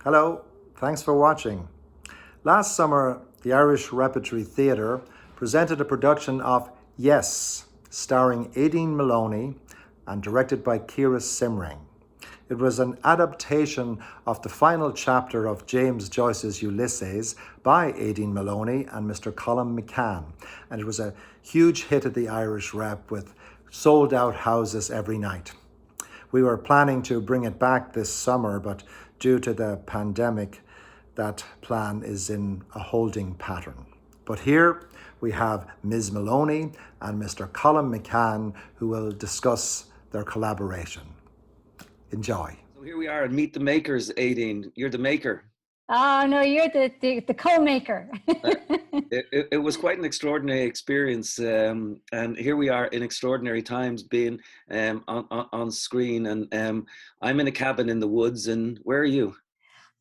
Hello, thanks for watching. Last summer, the Irish Repertory Theatre presented a production of Yes, starring Aedín Moloney and directed by Ciara Simring. It was an adaptation of the final chapter of James Joyce's Ulysses by Aedín Moloney and Mr. Colum McCann, and it was a huge hit at the Irish Rep with sold out houses every night. We were planning to bring it back this summer, but due to the pandemic, that plan is in a holding pattern. But here we have Ms. Moloney and Mr. Colum McCann who will discuss their collaboration. Enjoy. So here we are at Meet the Makers, Aideen. You're the maker. Oh, no, you're the co-maker. It was quite an extraordinary experience. And here we are in extraordinary times being on screen. And I'm in a cabin in the woods. And where are you?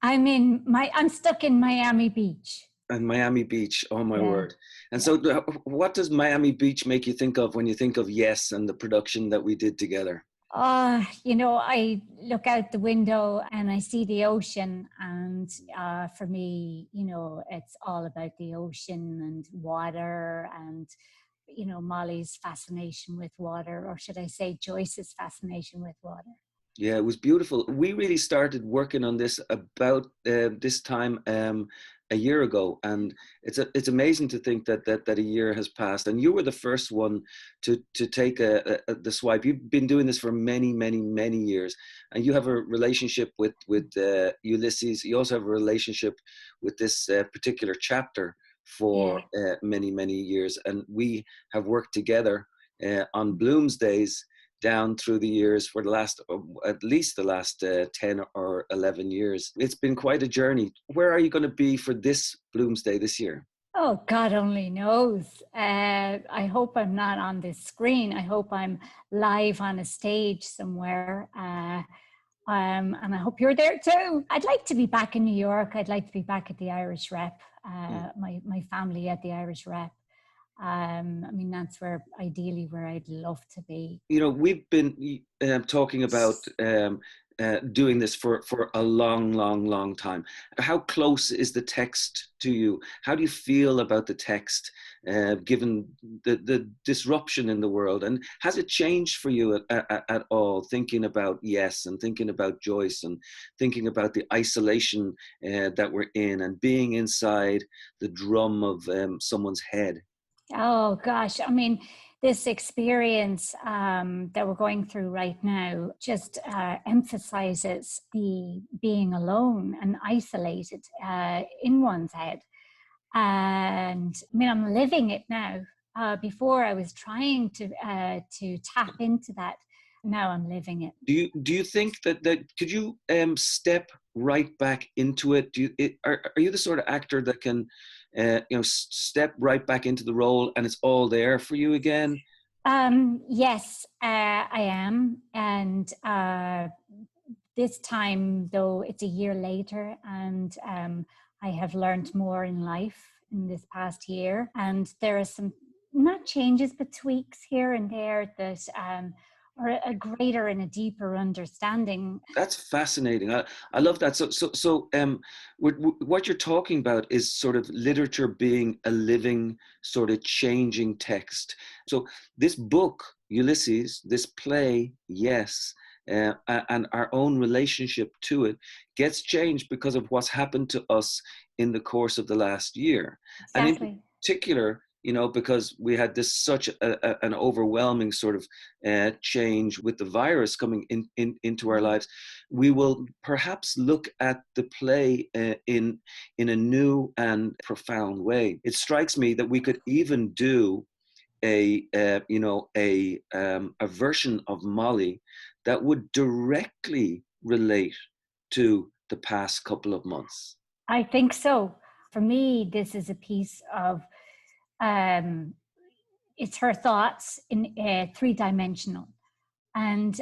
I'm stuck in Miami Beach. And Miami Beach, oh my Yeah. word. And so what does Miami Beach make you think of when you think of Yes and the production that we did together? I look out the window and I see the ocean, and for me, it's all about the ocean and water, and Molly's fascination with water, or should I say Joyce's fascination with water. Yeah, it was beautiful. We really started working on this about this time a year ago, and it's amazing to think that a year has passed. And you were the first one to take the swipe. You've been doing this for many years, and you have a relationship with Ulysses. You also have a relationship with this particular chapter for many years, and we have worked together on Bloomsdays down through the years for the last, at least the last 10 or 11 years. It's been quite a journey. Where are you going to be for this Bloomsday this year? Oh, God only knows. I hope I'm not on this screen. I hope I'm live on a stage somewhere. And I hope you're there too. I'd like to be back in New York. I'd like to be back at the Irish Rep, my family at the Irish Rep. That's ideally where I'd love to be. We've been talking about doing this for a long time. How close is the text to you? How do you feel about the text, given the disruption in the world? And has it changed for you at all, thinking about Yes and thinking about Joyce and thinking about the isolation that we're in and being inside the drum of someone's head? Oh gosh, this experience that we're going through right now just emphasizes the being alone and isolated in one's head. And I'm living it now. Before I was trying to tap into that. Now I'm living it. Do you think that could you step right back into it? Are you the sort of actor that can step right back into the role and it's all there for you again? Yes, I am. And this time, though, it's a year later, and I have learned more in life in this past year. And there are some, not changes, but tweaks here and there that are a greater and a deeper understanding. That's fascinating. I love that. So what you're talking about is sort of literature being a living, sort of changing text. So this book, Ulysses, this play, Yes, and our own relationship to it gets changed because of what's happened to us in the course of the last year. Exactly. And in particular, because we had this such an overwhelming sort of change with the virus coming into our lives, we will perhaps look at the play in a new and profound way. It strikes me that we could even do a version of Molly that would directly relate to the past couple of months. I think so. For me, this is a piece of it's her thoughts in three-dimensional, and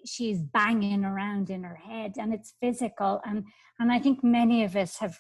she's banging around in her head, and it's physical, and I think many of us have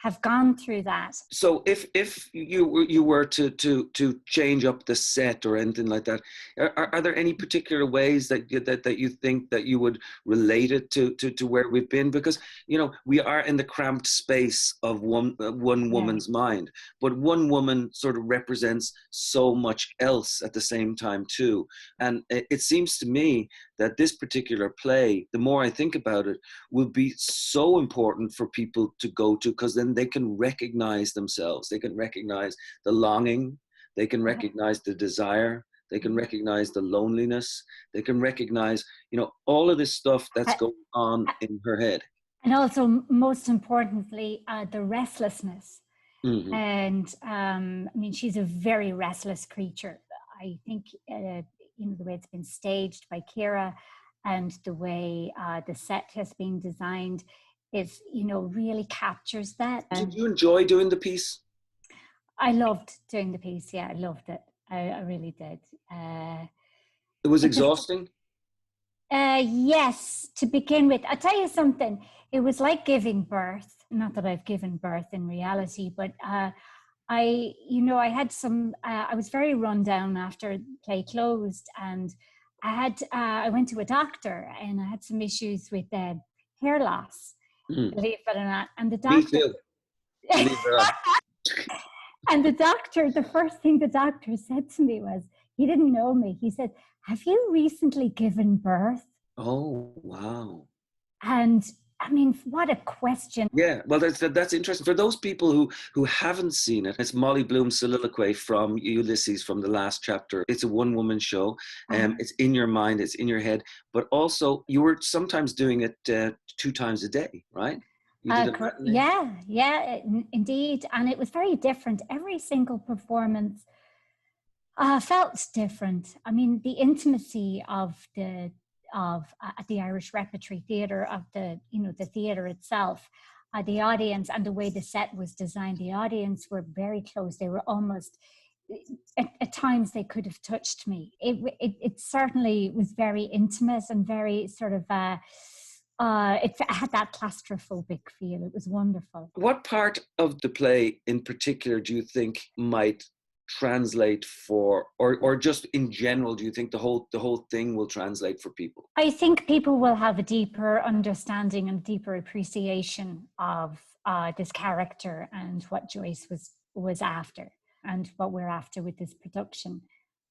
have gone through that. So if you were to change up the set or anything like that, are there any particular ways that you think that you would relate it to where we've been? Because we are in the cramped space of one woman's mind, but one woman sort of represents so much else at the same time too. And it seems to me that this particular play, the more I think about it, will be so important for people to go to, because then they can recognize themselves. They can recognize the longing. They can recognize the desire. They can recognize the loneliness. They can recognize, all of this stuff that's going on in her head. And also, most importantly, the restlessness. Mm-hmm. And I mean, she's a very restless creature. I think, the way it's been staged by Kira and the way the set has been designed is, really captures that. Did you enjoy doing the piece? I loved doing the piece. Yeah, I loved it. I really did. It was exhausting? Yes, to begin with. I'll tell you something. It was like giving birth. Not that I've given birth in reality, but I had some, I was very run down after the play closed, and I went to a doctor, and I had some issues with hair loss, believe it or not. And the doctor, me too. Believe it or not. And the first thing the doctor said to me was, he didn't know me. He said, "Have you recently given birth?" Oh, wow. And I mean, what a question. Yeah, well, that's interesting. For those people who haven't seen it, it's Molly Bloom's soliloquy from Ulysses, from the last chapter. It's a one-woman show. It's in your mind, it's in your head. But also, you were sometimes doing it 2 times a day, right? You did Indeed. And it was very different. Every single performance felt different. I mean, the intimacy of the Irish Repertory Theatre, of the theatre itself, the audience, and the way the set was designed. The audience were very close. They were almost, at times they could have touched me. It certainly was very intimate and very sort of, it had that claustrophobic feel. It was wonderful. What part of the play in particular do you think might translate for, or just in general, do you think the whole thing will translate for people? I think people will have a deeper understanding and deeper appreciation of this character and what Joyce was after, and what we're after with this production.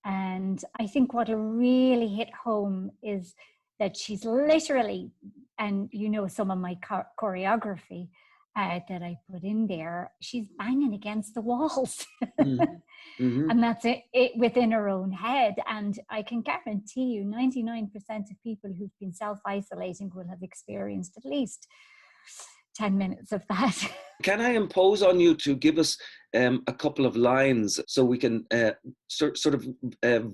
And I think what'll really hit home is that she's literally, and some of my choreography that I put in there, she's banging against the walls. Mm-hmm. And that's it within her own head. And I can guarantee you 99% of people who've been self-isolating will have experienced at least 10 minutes of that. Can I impose on you to give us a couple of lines so we can sort of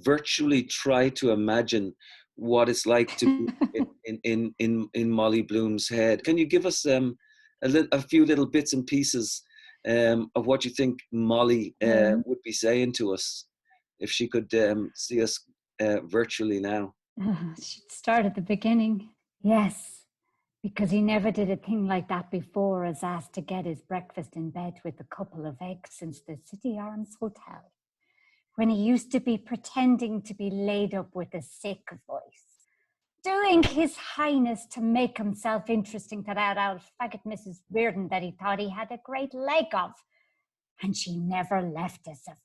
virtually try to imagine what it's like to be in Molly Bloom's head? Can you give us a few little bits and pieces of what you think Molly would be saying to us if she could see us virtually now? She'd start at the beginning. Yes, because he never did a thing like that before, as asked to get his breakfast in bed with a couple of eggs since the City Arms Hotel, when he used to be pretending to be laid up with a sick voice, doing his highness to make himself interesting to that old faggot Mrs. Reardon that he thought he had a great leg of, and she never left us a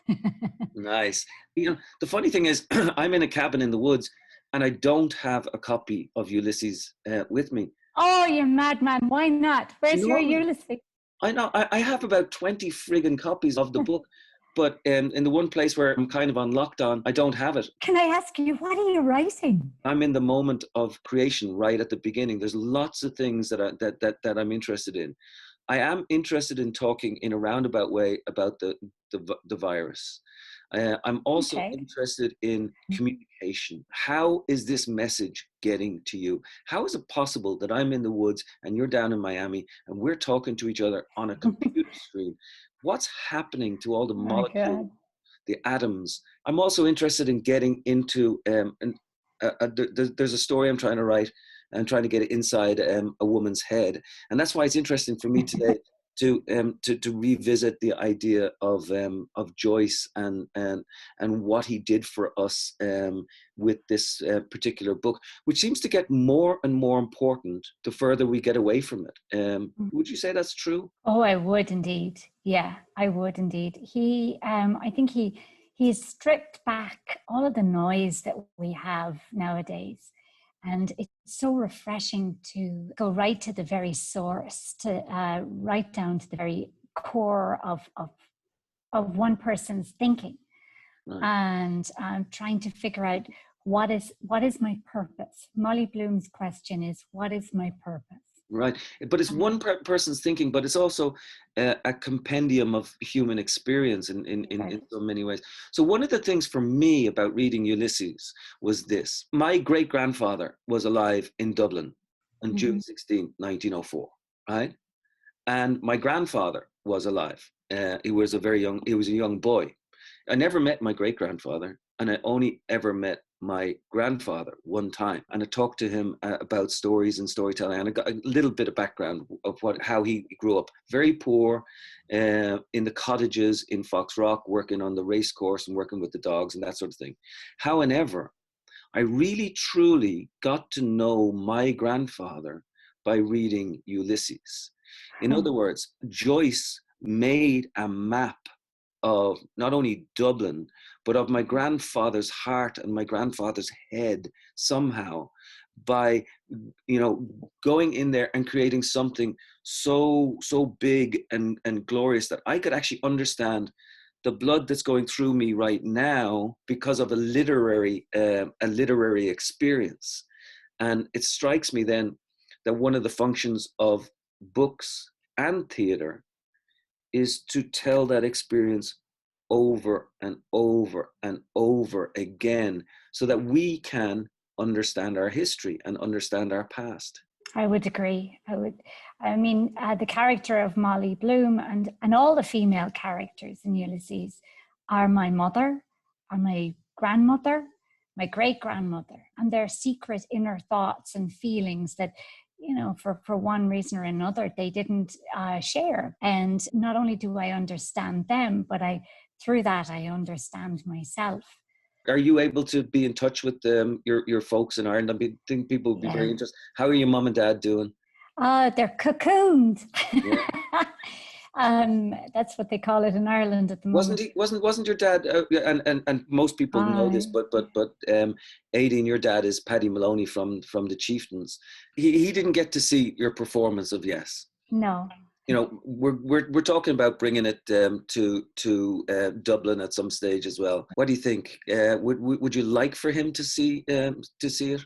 farthing. Nice. The funny thing is, I'm in a cabin in the woods, and I don't have a copy of Ulysses with me. Oh, you madman! Why not? Where's your Ulysses? I know. I have about 20 friggin' copies of the book. But in the one place where I'm kind of on lockdown, I don't have it. Can I ask you, what are you writing? I'm in the moment of creation right at the beginning. There's lots of things that I'm interested in. I am interested in talking in a roundabout way about the virus. I'm also interested in communication. How is this message getting to you? How is it possible that I'm in the woods and you're down in Miami and we're talking to each other on a computer screen? What's happening to all the molecules, the atoms? I'm also interested in getting into, there's a story I'm trying to write and trying to get inside a woman's head. And that's why it's interesting for me today to revisit the idea of Joyce and what he did for us with this particular book, which seems to get more and more important the further we get away from it. Would you say that's true? Oh, I would indeed. Yeah, I would indeed. I think he's stripped back all of the noise that we have nowadays. And it's so refreshing to go right to the very source, to right down to the very core of one person's thinking. Right. And trying to figure out what is my purpose. Molly Bloom's question is, what is my purpose? Right. But it's one person's thinking, but it's also a compendium of human experience in so many ways. So one of the things for me about reading Ulysses was this. My great-grandfather was alive in Dublin on June 16, 1904, right? And my grandfather was alive. He was a young boy. I never met my great-grandfather, and I only ever met my grandfather one time, and I talked to him about stories and storytelling, and I got a little bit of background of how he grew up. Very poor, in the cottages in Fox Rock, working on the race course and working with the dogs and that sort of thing. However, I really truly got to know my grandfather by reading Ulysses. In other words, Joyce made a map of not only Dublin, but of my grandfather's heart and my grandfather's head somehow, by, going in there and creating something so big and glorious that I could actually understand the blood that's going through me right now because of a literary experience. And it strikes me then that one of the functions of books and theater is to tell that experience over and over and over again so that we can understand our history and understand our past. I would agree. The character of Molly Bloom and all the female characters in Ulysses are my mother, are my grandmother, my great-grandmother, and their secret inner thoughts and feelings that, for one reason or another, they didn't share. And not only do I understand them, but through that, I understand myself. Are you able to be in touch with your folks in Ireland? I think people would be very interested. How are your mum and dad doing? They're cocooned. Yeah. That's what they call it in Ireland at the moment. Wasn't your dad? And most people know this, but Aedín, your dad is Paddy Moloney from the Chieftains. He didn't get to see your performance of Yes. No. We're talking about bringing it to Dublin at some stage as well. What do you think? Would you like for him to see it?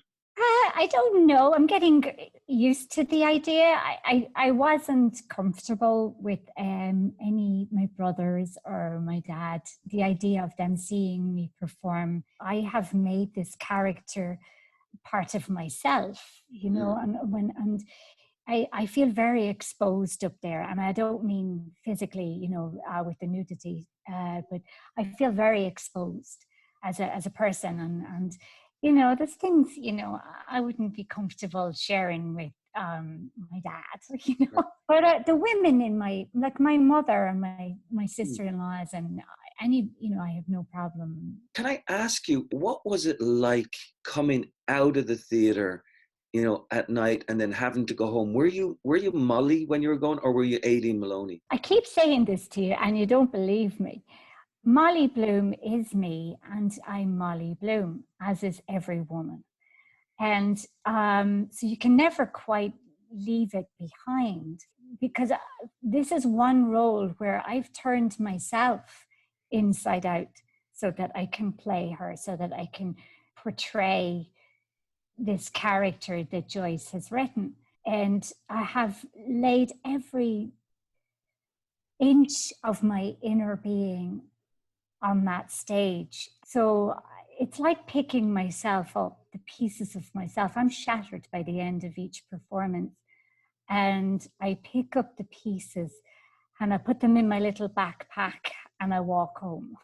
I don't know. I'm getting used to the idea. I wasn't comfortable with my brothers or my dad. The idea of them seeing me perform. I have made this character part of myself, and I feel very exposed up there, and I don't mean physically, with the nudity, but I feel very exposed as a person, and there's things I wouldn't be comfortable sharing with my dad, But the women in my mother and my sister-in-laws and I have no problem. Can I ask you, what was it like coming out of the theater? At night and then having to go home. Were you Molly when you were going, or were you Aedín Moloney? I keep saying this to you and you don't believe me. Molly Bloom is me and I'm Molly Bloom, as is every woman. And so you can never quite leave it behind, because this is one role where I've turned myself inside out so that I can play her, so that I can portray this character that Joyce has written. And I have laid every inch of my inner being on that stage. So it's like picking myself up, the pieces of myself. I'm shattered by the end of each performance. And I pick up the pieces and I put them in my little backpack and I walk home.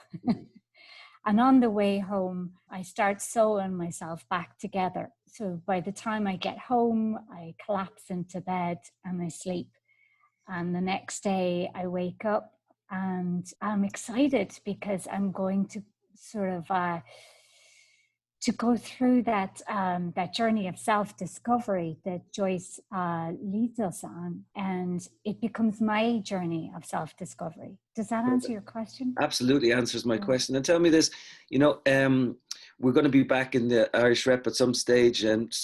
And on the way home, I start sewing myself back together So by the time I get home, I collapse into bed and I sleep. And the next day I wake up and I'm excited because I'm going to sort of to go through that that journey of self-discovery that Joyce leads us on, and it becomes my journey of self-discovery. Does that answer your question? Absolutely answers my Yeah. question. And tell me this, we're going to be back in the Irish Rep at some stage, and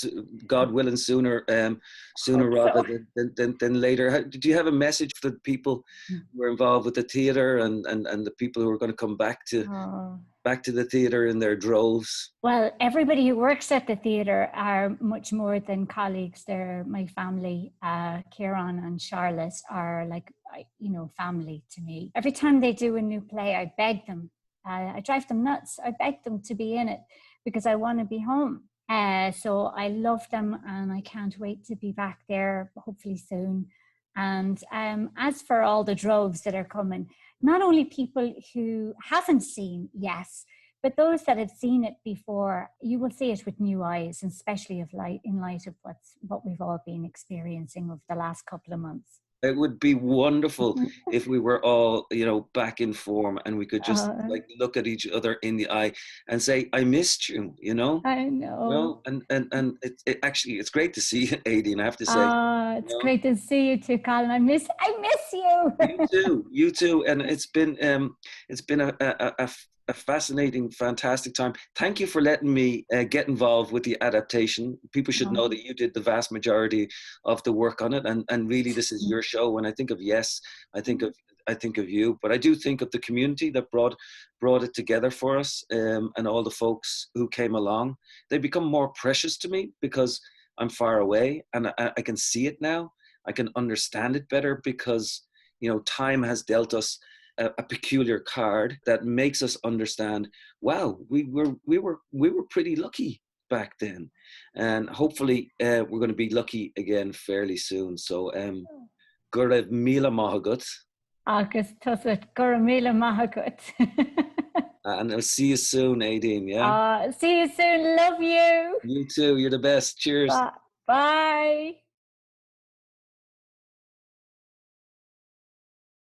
God willing, sooner rather than later. Did you have a message for the people who are involved with the theatre and the people who are going to come back to the theatre in their droves? Well, everybody who works at the theatre are much more than colleagues. They're my family. Kieran and Charlotte are like, family to me. Every time they do a new play, I beg them. I drive them nuts. I beg them to be in it because I want to be home. So I love them and I can't wait to be back there, hopefully soon. And as for all the droves that are coming, not only people who haven't seen Yes, but those that have seen it before, you will see it with new eyes, and especially in light of what we've all been experiencing over the last couple of months. It would be wonderful if we were all, back in form and we could just look at each other in the eye and say, "I missed you," I know. And it's great to see you, Aedín, I have to say. It's great to see you too, Colin. I miss you. You too. And it's been a fascinating, fantastic time. Thank you for letting me get involved with the adaptation. People should know that you did the vast majority of the work on it, and really this is your show. When I think of Yes, I think of you, but I do think of the community that brought it together for us, and all the folks who came along. They become more precious to me because I'm far away, and I can see it now. I can understand it better because time has dealt us a peculiar card that makes us understand, wow, we were pretty lucky back then, and hopefully we're going to be lucky again fairly soon. So go raibh míle maith agat. Agus tusa gur míle maith agat. And I'll see you soon, Aedín. Yeah. See you soon. Love you. You too. You're the best. Cheers. Bye.